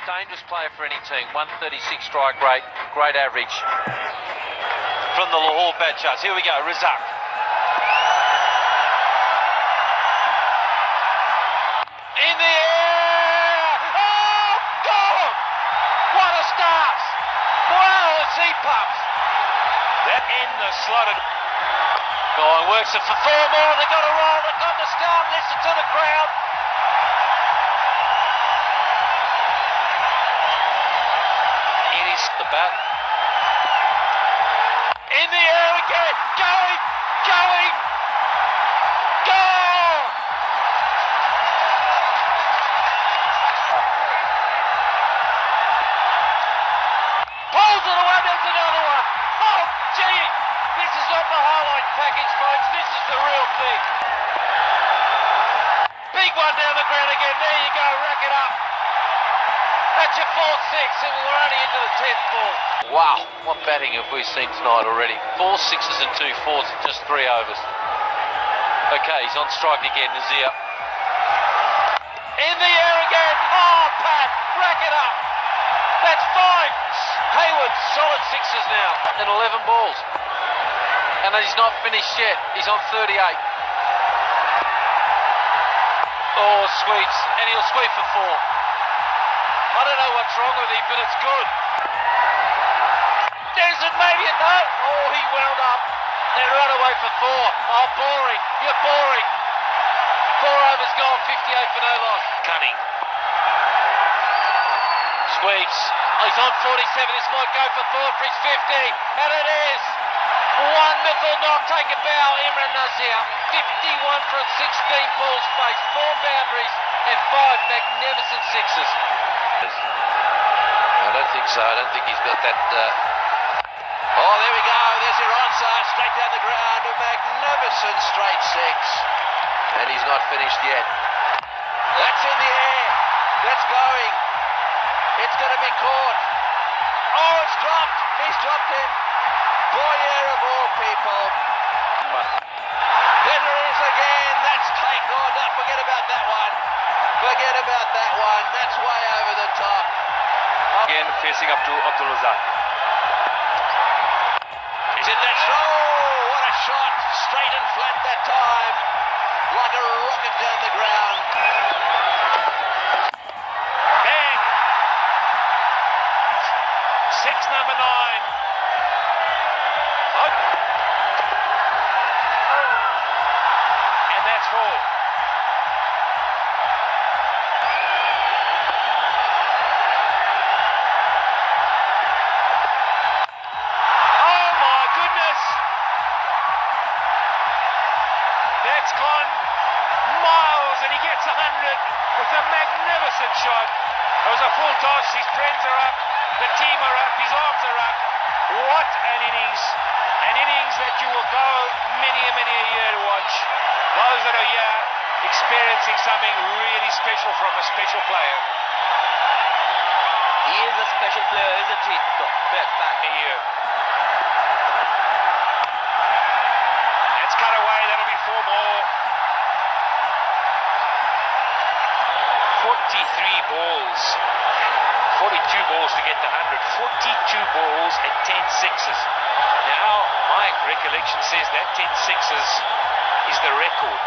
dangerous player for any team. 136 strike rate, great average from the Lahore Badshahs. Here we go, Razak. In the air! Oh, gone! What a start! Wow, as he pumps. That in the slotted. Guy works it for 4 more. They got to roll. They got to start. Listen to the crowd. It is the bat. In the air again. Going. Going. Goal! Pulls it away. There's another one. Oh, gee. This is not the highlight package, folks. This is the real thing. Big one down the ground again. There you go. Rack it up. That's your 4th 6, and we're only into the 10th ball. Wow, what batting have we seen tonight already? 4 6s and 2 4s in just 3 overs. Okay, he's on strike again, Nazir. In the air again. Oh, Pat, rack it up. That's 5. Hayward, solid 6s now, and 11 balls. And he's not finished yet. He's on 38. Oh, sweeps. And he'll sweep for 4. I don't know what's wrong with him, but it's good. There's it, maybe a no. Oh, he wound up. They run away for 4. Oh, boring. You're boring. 4 overs gone, 58 for no loss. Cunning. Sweeps. Oh, he's on 47. This might go for 4 for his 50. And it is. Wonderful knock, take a bow, Imran Nazir. 51 from 16 ball space, 4 boundaries and 5 magnificent 6s. I don't think so. I don't think he's got that. Oh, there we go. There's your onside, straight down the ground. A magnificent straight 6. And he's not finished yet. That's in the air. That's going. It's going to be caught. Oh, it's dropped. He's dropped him. Hoye of all people. There it is again. That's take on. Don't forget about that one. Forget about that one. That's way over the top. Again facing up to Abdul Razak. Is it that throw? What a shot. Straight and flat that time. Like a rocket down the ground. Bang! 6 number 9. And that's 4. Oh my goodness! That's gone miles, and he gets 100 with a magnificent shot. It was a full toss. His friends are up, the team are up, his arms are up. What an innings! An innings that you will go many a year to watch. Those that are here experiencing something really special from a special player. He is a special player, isn't he? Back a year. That's cut away. That'll be 4 more. 43 balls. 42 balls to get to 100. 42 balls and 10 6s. Now, my recollection says that 10 6s is the record.